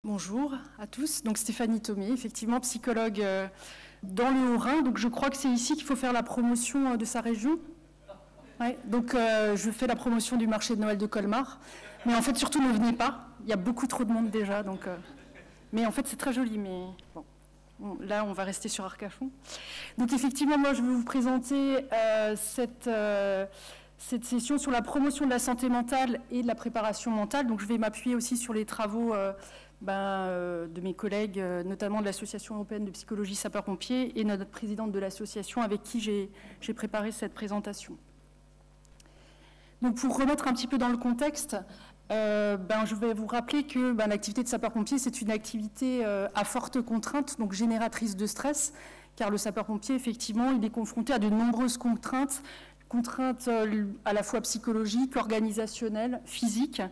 Bonjour à tous. Donc Stéphanie Thomé, effectivement psychologue dans le Haut-Rhin. Donc je crois que c'est ici qu'il faut faire la promotion de sa région. Ouais, donc je fais la promotion du marché de Noël de Colmar. Mais en fait, surtout ne venez pas. Il y a beaucoup trop de monde déjà. Donc, mais en fait, c'est très joli. Mais bon, là, on va rester sur Arcachon. Donc effectivement, moi, je vais vous présenter cette session sur la promotion de la santé mentale et de la préparation mentale. Donc je vais m'appuyer aussi sur les travaux de mes collègues, notamment de l'Association européenne de psychologie sapeurs-pompiers et notre présidente de l'association avec qui j'ai préparé cette présentation. Donc pour remettre un petit peu dans le contexte, je vais vous rappeler que l'activité de sapeur-pompier, c'est une activité à forte contrainte, donc génératrice de stress, car le sapeur-pompier, effectivement, il est confronté à de nombreuses contraintes à la fois psychologiques, organisationnelles, physiques.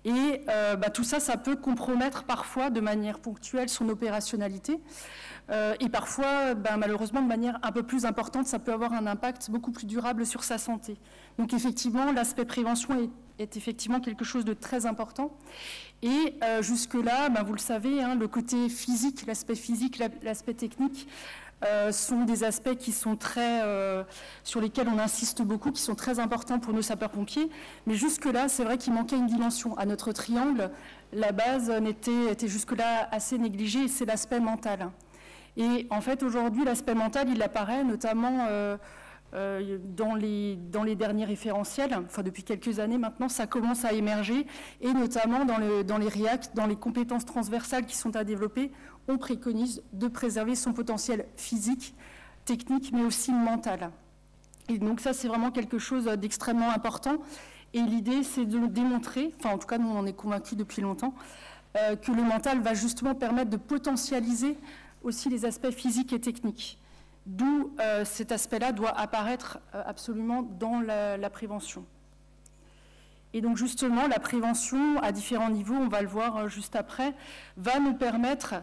Et tout ça, ça peut compromettre parfois de manière ponctuelle son opérationnalité. Et parfois, malheureusement, de manière un peu plus importante, ça peut avoir un impact beaucoup plus durable sur sa santé. Donc effectivement, l'aspect prévention est effectivement quelque chose de très important. Et jusque-là, vous le savez, le côté physique, l'aspect technique, sont des aspects qui sont sur lesquels on insiste beaucoup, qui sont très importants pour nos sapeurs-pompiers. Mais jusque-là, c'est vrai qu'il manquait une dimension. À notre triangle, la base était jusque-là assez négligée, et c'est l'aspect mental. Et en fait, aujourd'hui, l'aspect mental, il apparaît notamment dans les derniers référentiels. Enfin, depuis quelques années maintenant, ça commence à émerger, et notamment dans les REACT, dans les compétences transversales qui sont à développer, on préconise de préserver son potentiel physique, technique, mais aussi mental. Et donc ça, c'est vraiment quelque chose d'extrêmement important. Et l'idée, c'est de démontrer, enfin en tout cas, nous, on en est convaincus depuis longtemps, que le mental va justement permettre de potentialiser aussi les aspects physiques et techniques. D'où cet aspect-là doit apparaître absolument dans la prévention. Et donc justement, la prévention à différents niveaux, on va le voir juste après, va nous permettre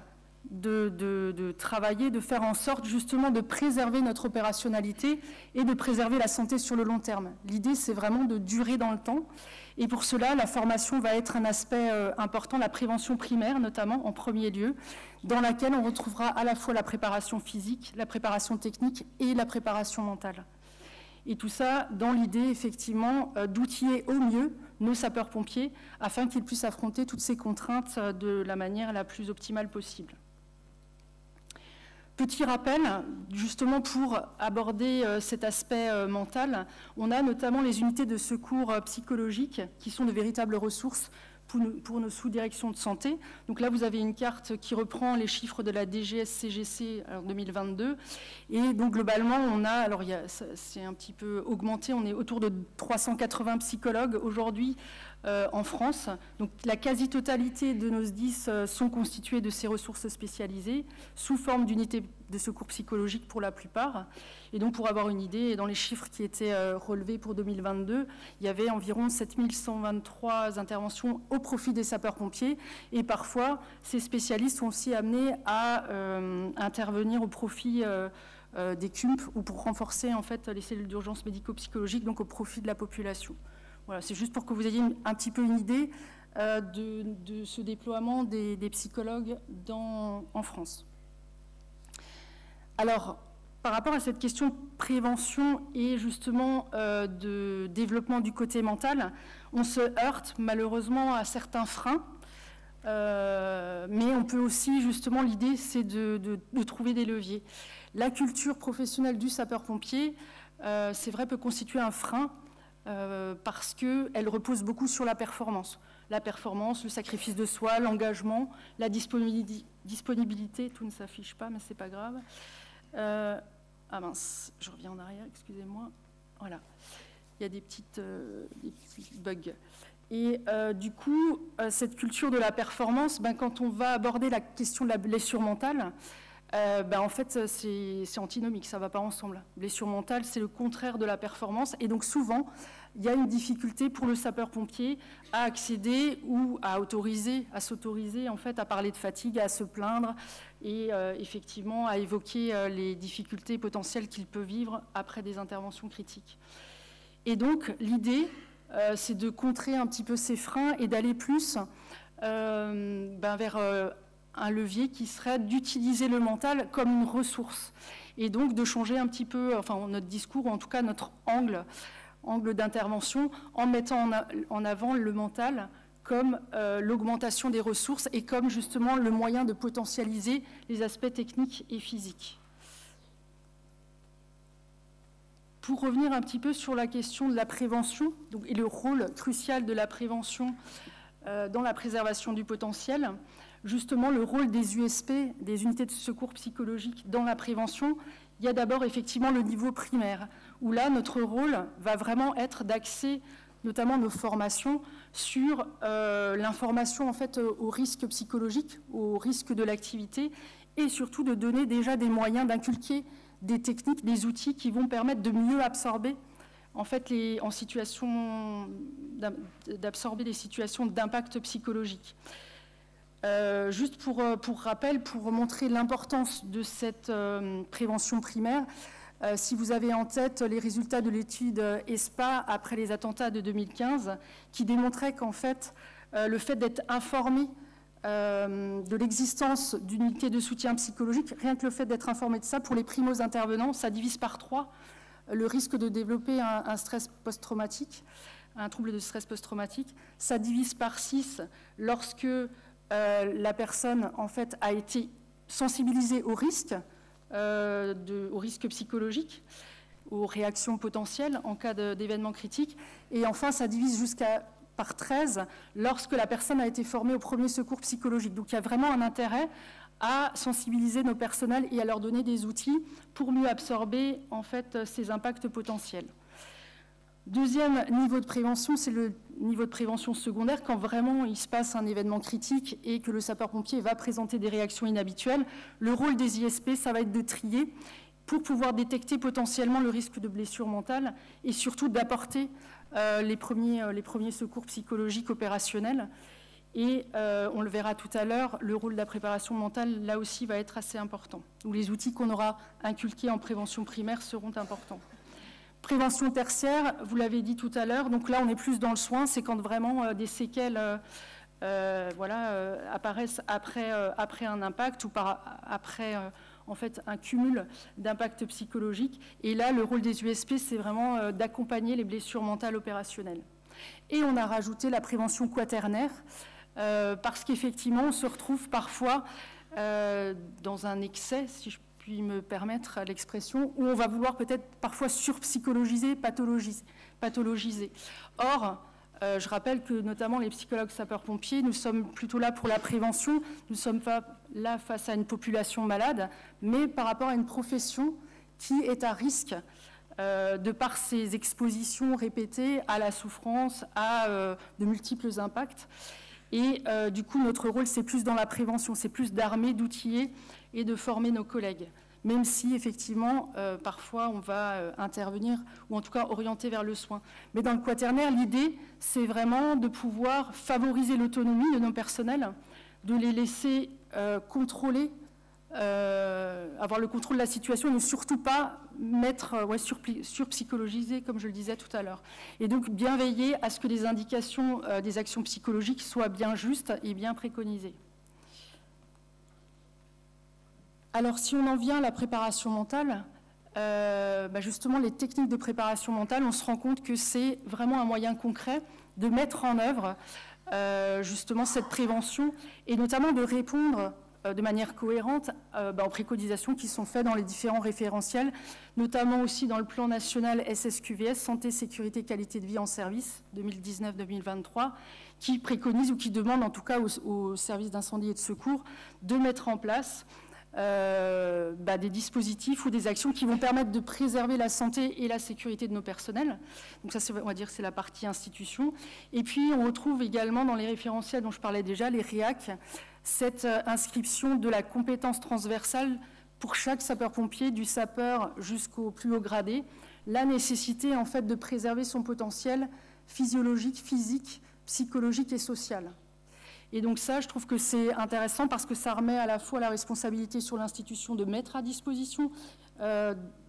de travailler, de faire en sorte justement de préserver notre opérationnalité et de préserver la santé sur le long terme. L'idée, c'est vraiment de durer dans le temps. Et pour cela, la formation va être un aspect important, la prévention primaire notamment en premier lieu, dans laquelle on retrouvera à la fois la préparation physique, la préparation technique et la préparation mentale. Et tout ça dans l'idée, effectivement, d'outiller au mieux nos sapeurs-pompiers afin qu'ils puissent affronter toutes ces contraintes de la manière la plus optimale possible. Petit rappel, justement pour aborder cet aspect mental, on a notamment les unités de secours psychologiques qui sont de véritables ressources pour nos sous-directions de santé. Donc là, vous avez une carte qui reprend les chiffres de la DGS-CGC en 2022. Et donc globalement, on a, alors c'est un petit peu augmenté, on est autour de 380 psychologues aujourd'hui en France. Donc la quasi-totalité de nos SDIS sont constitués de ces ressources spécialisées, sous forme d'unités de secours psychologiques pour la plupart. Et donc pour avoir une idée, dans les chiffres qui étaient relevés pour 2022, il y avait environ 7123 interventions au profit des sapeurs-pompiers. Et parfois, ces spécialistes sont aussi amenés à intervenir au profit des CUMP ou pour renforcer en fait les cellules d'urgence médico-psychologique, donc au profit de la population. Voilà, c'est juste pour que vous ayez un petit peu une idée de ce déploiement des psychologues en France. Alors, par rapport à cette question de prévention et justement de développement du côté mental, on se heurte malheureusement à certains freins, mais on peut aussi, justement, l'idée c'est de trouver des leviers. La culture professionnelle du sapeur-pompier, c'est vrai, peut constituer un frein parce qu'elle repose beaucoup sur la performance. La performance, le sacrifice de soi, l'engagement, la disponibilité, tout ne s'affiche pas, mais c'est pas grave. Ah mince, je reviens en arrière, excusez-moi. Voilà, il y a des petits bugs. Et du coup, cette culture de la performance, quand on va aborder la question de la blessure mentale, en fait, c'est antinomique, ça ne va pas ensemble. Blessure mentale, c'est le contraire de la performance. Et donc souvent, il y a une difficulté pour le sapeur-pompier à accéder ou à s'autoriser en fait, à parler de fatigue, à se plaindre et effectivement à évoquer les difficultés potentielles qu'il peut vivre après des interventions critiques. Et donc, l'idée, c'est de contrer un petit peu ces freins et d'aller plus vers un levier qui serait d'utiliser le mental comme une ressource et donc de changer un petit peu notre discours, ou en tout cas notre angle d'intervention, en mettant en avant le mental comme l'augmentation des ressources et comme justement le moyen de potentialiser les aspects techniques et physiques. Pour revenir un petit peu sur la question de la prévention et le rôle crucial de la prévention dans la préservation du potentiel, justement le rôle des USP, des unités de secours psychologique dans la prévention, il y a d'abord effectivement le niveau primaire, où là notre rôle va vraiment être d'axer notamment nos formations sur l'information en fait aux risques psychologiques, aux risques de l'activité, et surtout de donner déjà des moyens d'inculquer des techniques, des outils qui vont permettre de mieux absorber en fait d'absorber des situations d'impact psychologique. Juste pour rappel, pour montrer l'importance de cette prévention primaire, si vous avez en tête les résultats de l'étude ESPA après les attentats de 2015, qui démontraient qu'en fait, le fait d'être informé de l'existence d'une unité de soutien psychologique, rien que le fait d'être informé de ça, pour les primos intervenants, ça divise par 3 le risque de développer un stress post-traumatique, un trouble de stress post-traumatique, ça divise par 6 lorsque la personne en fait a été sensibilisée au risque psychologique, aux réactions potentielles en cas d'événements critiques, et enfin ça divise par 13 lorsque la personne a été formée au premier secours psychologique. Donc il y a vraiment un intérêt à sensibiliser nos personnels et à leur donner des outils pour mieux absorber en fait ces impacts potentiels. Deuxième niveau de prévention, c'est le niveau de prévention secondaire, quand vraiment il se passe un événement critique et que le sapeur-pompier va présenter des réactions inhabituelles. Le rôle des ISP, ça va être de trier pour pouvoir détecter potentiellement le risque de blessure mentale et surtout d'apporter les premiers secours psychologiques opérationnels. Et on le verra tout à l'heure, le rôle de la préparation mentale, là aussi, va être assez important, où les outils qu'on aura inculqués en prévention primaire seront importants. Prévention tertiaire, vous l'avez dit tout à l'heure, donc là on est plus dans le soin, c'est quand vraiment des séquelles apparaissent après un impact ou après en fait un cumul d'impacts psychologiques. Et là le rôle des USP, c'est vraiment d'accompagner les blessures mentales opérationnelles. Et on a rajouté la prévention quaternaire, parce qu'effectivement on se retrouve parfois dans un excès, si je puis me permettre l'expression, où on va vouloir peut-être parfois surpsychologiser, pathologiser. Or, je rappelle que notamment les psychologues sapeurs-pompiers, nous sommes plutôt là pour la prévention, nous ne sommes pas là face à une population malade, mais par rapport à une profession qui est à risque de par ses expositions répétées à la souffrance, à de multiples impacts. Et du coup, notre rôle, c'est plus dans la prévention, c'est plus d'armer, d'outiller et de former nos collègues. Même si, effectivement, parfois, on va intervenir, ou en tout cas orienter vers le soin. Mais dans le quaternaire, l'idée, c'est vraiment de pouvoir favoriser l'autonomie de nos personnels, de les laisser contrôler, avoir le contrôle de la situation, et ne surtout pas mettre surpsychologiser, comme je le disais tout à l'heure. Et donc, bien veiller à ce que les indications des actions psychologiques soient bien justes et bien préconisées. Alors, si on en vient à la préparation mentale, justement, les techniques de préparation mentale, on se rend compte que c'est vraiment un moyen concret de mettre en œuvre justement cette prévention et notamment de répondre de manière cohérente aux préconisations qui sont faites dans les différents référentiels, notamment aussi dans le plan national SSQVS, Santé, Sécurité, Qualité de vie en service 2019-2023, qui préconise ou qui demande en tout cas aux services d'incendie et de secours de mettre en place des dispositifs ou des actions qui vont permettre de préserver la santé et la sécurité de nos personnels. Donc ça, on va dire, c'est la partie institution. Et puis, on retrouve également dans les référentiels dont je parlais déjà, les REAC, cette inscription de la compétence transversale pour chaque sapeur-pompier, du sapeur jusqu'au plus haut gradé, la nécessité en fait de préserver son potentiel physiologique, physique, psychologique et social. Et donc ça, je trouve que c'est intéressant parce que ça remet à la fois la responsabilité sur l'institution de mettre à disposition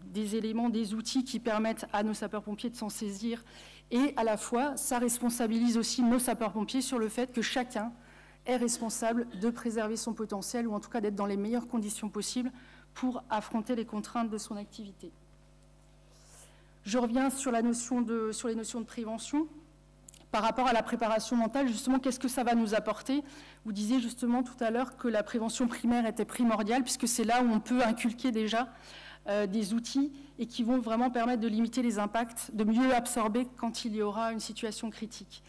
des éléments, des outils qui permettent à nos sapeurs-pompiers de s'en saisir, et à la fois, ça responsabilise aussi nos sapeurs-pompiers sur le fait que chacun est responsable de préserver son potentiel, ou en tout cas d'être dans les meilleures conditions possibles pour affronter les contraintes de son activité. Je reviens sur les notions de prévention. Par rapport à la préparation mentale, justement, qu'est-ce que ça va nous apporter? Vous disiez justement tout à l'heure que la prévention primaire était primordiale, puisque c'est là où on peut inculquer déjà des outils et qui vont vraiment permettre de limiter les impacts, de mieux absorber quand il y aura une situation critique.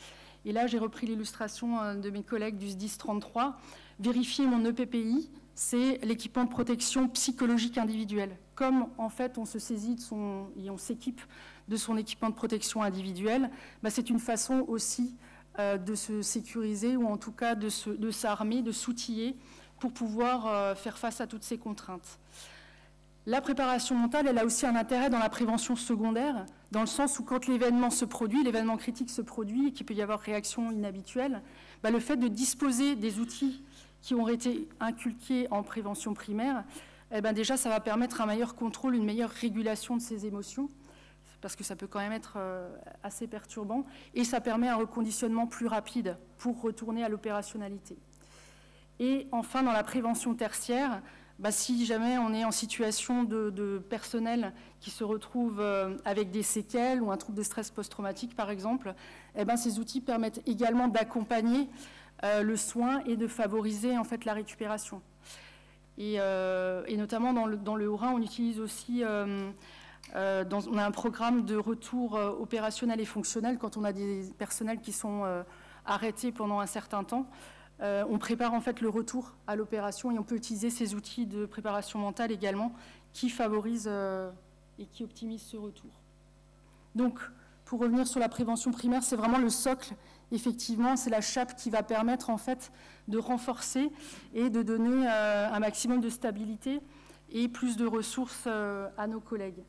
Et là, j'ai repris l'illustration de mes collègues du SDIS 33. Vérifier mon EPPI, c'est l'équipement de protection psychologique individuelle. Comme, en fait, on se saisit et on s'équipe de son équipement de protection individuelle, c'est une façon aussi de se sécuriser, ou en tout cas de s'armer, de s'outiller pour pouvoir faire face à toutes ces contraintes. La préparation mentale, elle a aussi un intérêt dans la prévention secondaire, dans le sens où quand l'événement se produit, l'événement critique se produit et qu'il peut y avoir réaction inhabituelle, le fait de disposer des outils qui ont été inculqués en prévention primaire, déjà ça va permettre un meilleur contrôle, une meilleure régulation de ces émotions, parce que ça peut quand même être assez perturbant, et ça permet un reconditionnement plus rapide pour retourner à l'opérationnalité. Et enfin, dans la prévention tertiaire, si jamais on est en situation de personnel qui se retrouve avec des séquelles ou un trouble de stress post-traumatique, par exemple, ces outils permettent également d'accompagner le soin et de favoriser en fait la récupération. Et notamment dans le Haut-Rhin, on utilise aussi, on a un programme de retour opérationnel et fonctionnel quand on a des personnels qui sont arrêtés pendant un certain temps. On prépare en fait le retour à l'opération et on peut utiliser ces outils de préparation mentale également qui favorisent et qui optimisent ce retour. Donc, pour revenir sur la prévention primaire, c'est vraiment le socle. Effectivement, c'est la chape qui va permettre en fait de renforcer et de donner un maximum de stabilité et plus de ressources à nos collègues.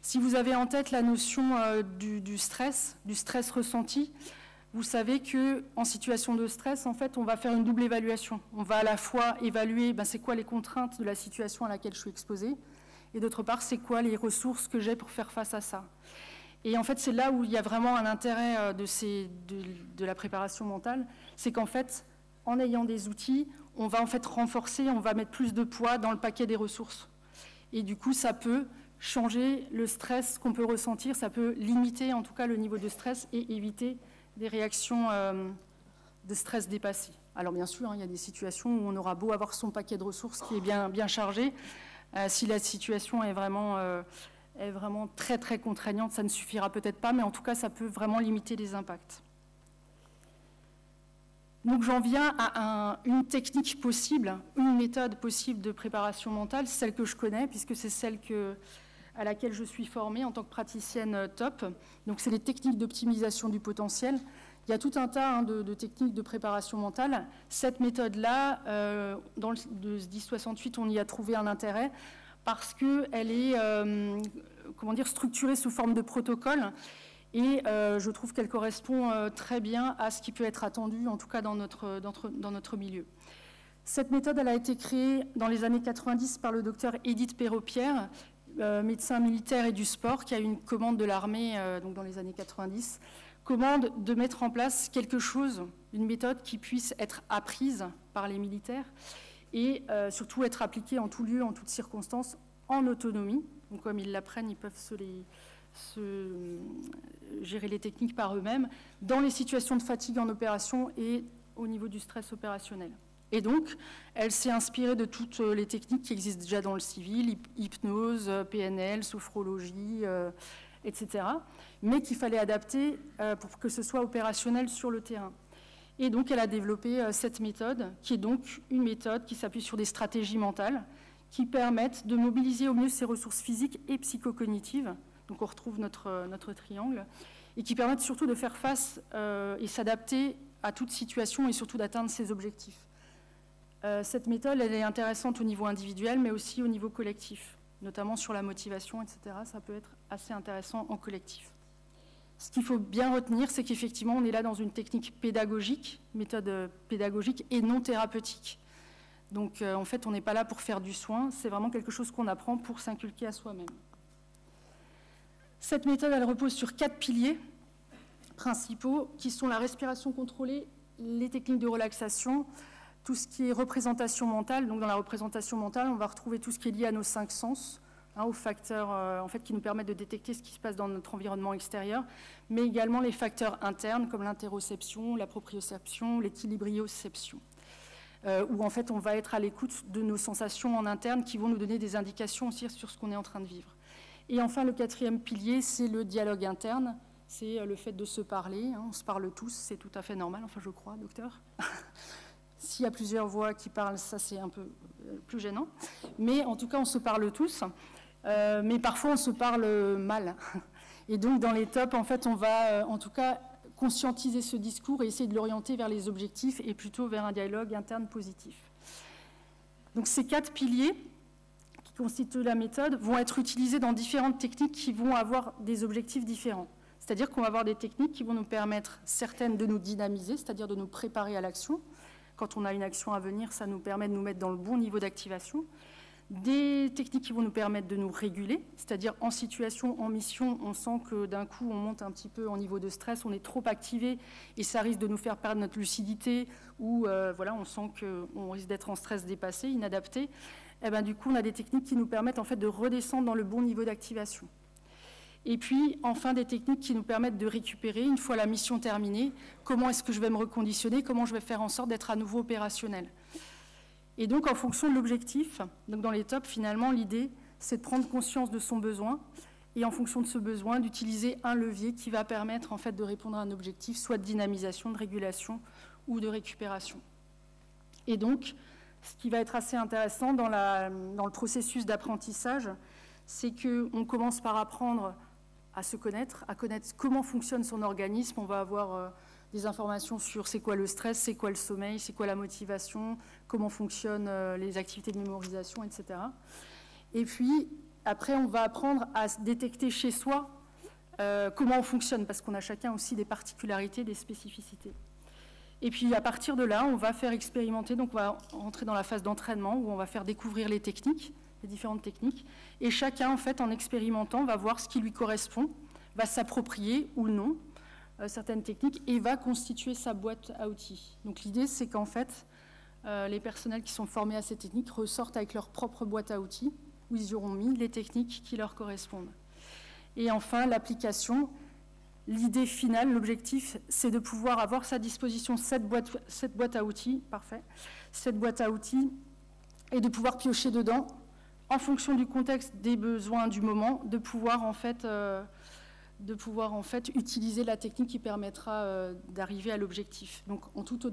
Si vous avez en tête la notion du stress ressenti, vous savez qu'en situation de stress, en fait, on va faire une double évaluation. On va à la fois évaluer c'est quoi les contraintes de la situation à laquelle je suis exposée, et d'autre part, c'est quoi les ressources que j'ai pour faire face à ça. Et en fait, c'est là où il y a vraiment un intérêt de la préparation mentale, c'est qu'en fait, en ayant des outils, on va en fait renforcer, on va mettre plus de poids dans le paquet des ressources. Et du coup, ça peut changer le stress qu'on peut ressentir, ça peut limiter en tout cas le niveau de stress et éviter des réactions de stress dépassées. Alors bien sûr, il y a des situations où on aura beau avoir son paquet de ressources qui est bien chargé, si la situation est vraiment très très contraignante, ça ne suffira peut-être pas, mais en tout cas, ça peut vraiment limiter les impacts. Donc j'en viens à une technique possible, une méthode possible de préparation mentale, celle que je connais, puisque c'est celle à laquelle je suis formée en tant que praticienne TOP. Donc c'est les techniques d'optimisation du potentiel. Il y a tout un tas de techniques de préparation mentale. Cette méthode-là, dans le SDIS 68, on y a trouvé un intérêt parce qu'elle est structurée sous forme de protocole. Et je trouve qu'elle correspond très bien à ce qui peut être attendu, en tout cas dans notre milieu. Cette méthode, elle a été créée dans les années 90 par le docteur Edith Perrault-Pierre, médecin militaire et du sport, qui a eu une commande de l'armée donc dans les années 90, commande de mettre en place quelque chose, une méthode qui puisse être apprise par les militaires et surtout être appliquée en tout lieu, en toutes circonstances, en autonomie. Donc comme ils l'apprennent, ils peuvent gérer les techniques par eux-mêmes dans les situations de fatigue en opération et au niveau du stress opérationnel. Et donc, elle s'est inspirée de toutes les techniques qui existent déjà dans le civil, hypnose, PNL, sophrologie, etc., mais qu'il fallait adapter pour que ce soit opérationnel sur le terrain. Et donc, elle a développé cette méthode, qui est donc une méthode qui s'appuie sur des stratégies mentales qui permettent de mobiliser au mieux ses ressources physiques et psychocognitives. Donc on retrouve notre triangle, et qui permettent surtout de faire face et s'adapter à toute situation et surtout d'atteindre ses objectifs. Cette méthode, elle est intéressante au niveau individuel, mais aussi au niveau collectif, notamment sur la motivation, etc. Ça peut être assez intéressant en collectif. Ce qu'il faut bien retenir, c'est qu'effectivement, on est là dans une technique pédagogique, méthode pédagogique et non thérapeutique. Donc en fait, on n'est pas là pour faire du soin, c'est vraiment quelque chose qu'on apprend pour s'inculquer à soi-même. Cette méthode, elle repose sur 4 piliers principaux qui sont la respiration contrôlée les techniques de relaxation, tout ce qui est représentation mentale. Donc dans la représentation mentale, on va retrouver tout ce qui est lié à nos 5 sens, aux facteurs en fait, qui nous permettent de détecter ce qui se passe dans notre environnement extérieur, mais également les facteurs internes comme l'interoception, la proprioception, l'équilibrioception, où en fait on va être à l'écoute de nos sensations en interne qui vont nous donner des indications aussi sur ce qu'on est en train de vivre. Et enfin, le 4e pilier, c'est le dialogue interne, c'est le fait de se parler. On se parle tous, c'est tout à fait normal, enfin je crois, docteur. S'il y a plusieurs voix qui parlent, ça c'est un peu plus gênant. Mais en tout cas, on se parle tous. Mais parfois, on se parle mal. Et donc, dans les tops, en fait, on va en tout cas conscientiser ce discours et essayer de l'orienter vers les objectifs et plutôt vers un dialogue interne positif. Donc, ces 4 piliers qui constituent la méthode vont être utilisés dans différentes techniques qui vont avoir des objectifs différents. C'est-à-dire qu'on va avoir des techniques qui vont nous permettre, certaines, de nous dynamiser, c'est-à-dire de nous préparer à l'action. Quand on a une action à venir, ça nous permet de nous mettre dans le bon niveau d'activation. Des techniques qui vont nous permettre de nous réguler, c'est-à-dire en situation, en mission, on sent que d'un coup, on monte un petit peu en niveau de stress, on est trop activé et ça risque de nous faire perdre notre lucidité ou voilà, on sent qu'on risque d'être en stress dépassé, inadapté. Et ben, du coup, on a des techniques qui nous permettent en fait, de redescendre dans le bon niveau d'activation. Et puis, enfin, des techniques qui nous permettent de récupérer, une fois la mission terminée, comment est-ce que je vais me reconditionner, comment je vais faire en sorte d'être à nouveau opérationnel. Et donc, en fonction de l'objectif, donc dans les tops, finalement, l'idée, c'est de prendre conscience de son besoin et en fonction de ce besoin, d'utiliser un levier qui va permettre en fait, de répondre à un objectif, soit de dynamisation, de régulation ou de récupération. Et donc, ce qui va être assez intéressant dans le processus d'apprentissage, c'est qu'on commence par apprendre à se connaître, à connaître comment fonctionne son organisme. On va avoir des informations sur c'est quoi le stress, c'est quoi le sommeil, c'est quoi la motivation, comment fonctionnent les activités de mémorisation, etc. Et puis, après, on va apprendre à détecter chez soi comment on fonctionne, parce qu'on a chacun aussi des particularités, des spécificités. Et puis, à partir de là, on va faire expérimenter, donc on va rentrer dans la phase d'entraînement, où on va faire découvrir les techniques, les différentes techniques, et chacun, en fait, en expérimentant, va voir ce qui lui correspond, va s'approprier ou non certaines techniques, et va constituer sa boîte à outils. Donc l'idée, c'est qu'en fait, les personnels qui sont formés à ces techniques ressortent avec leur propre boîte à outils, où ils auront mis les techniques qui leur correspondent. Et enfin, l'application, l'idée finale, l'objectif, c'est de pouvoir avoir à sa disposition cette boîte à outils, parfait, cette boîte à outils, et de pouvoir piocher dedans, en fonction du contexte, des besoins du moment, de pouvoir en fait utiliser la technique qui permettra d'arriver à l'objectif, donc en toute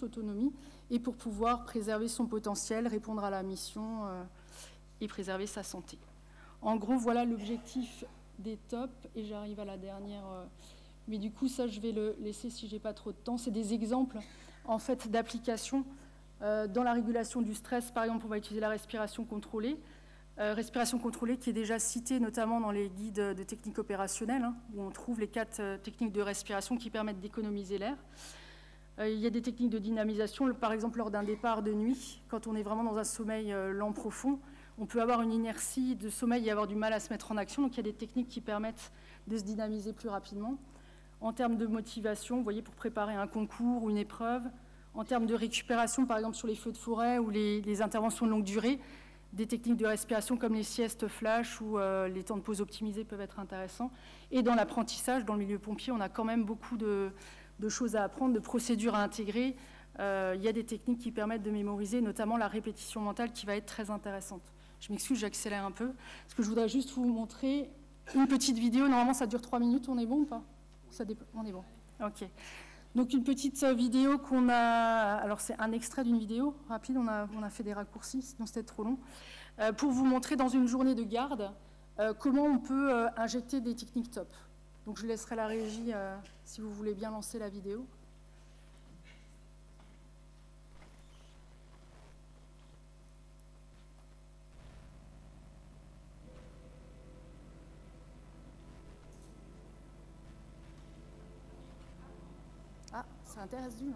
autonomie, et pour pouvoir préserver son potentiel, répondre à la mission et préserver sa santé. En gros, voilà l'objectif des tops, et j'arrive à la dernière, mais du coup, ça, je vais le laisser si j'ai pas trop de temps. C'est des exemples, en fait, d'applications dans la régulation du stress. Par exemple, on va utiliser la respiration contrôlée. Respiration contrôlée qui est déjà citée notamment dans les guides de techniques opérationnelles, où on trouve les 4 techniques de respiration qui permettent d'économiser l'air. Il y a des techniques de dynamisation, par exemple lors d'un départ de nuit, quand on est vraiment dans un sommeil lent profond, on peut avoir une inertie de sommeil et avoir du mal à se mettre en action, donc il y a des techniques qui permettent de se dynamiser plus rapidement. En termes de motivation, vous voyez, pour préparer un concours ou une épreuve, en termes de récupération, par exemple sur les feux de forêt ou les interventions de longue durée, des techniques de respiration comme les siestes flash ou les temps de pause optimisés peuvent être intéressants. Et dans l'apprentissage, dans le milieu pompier, on a quand même beaucoup de choses à apprendre, de procédures à intégrer. Il y a des techniques qui permettent de mémoriser, notamment la répétition mentale qui va être très intéressante. Je m'excuse, j'accélère un peu, parce que je voudrais juste vous montrer une petite vidéo. Normalement, ça dure 3 minutes. On est bon ou pas? On est bon. OK. Donc une petite vidéo qu'on a, alors c'est un extrait d'une vidéo rapide, on a fait des raccourcis, sinon c'était trop long, pour vous montrer dans une journée de garde comment on peut injecter des techniques top. Donc je laisserai la régie si vous voulez bien lancer la vidéo. Ah, ça intéresse du monde.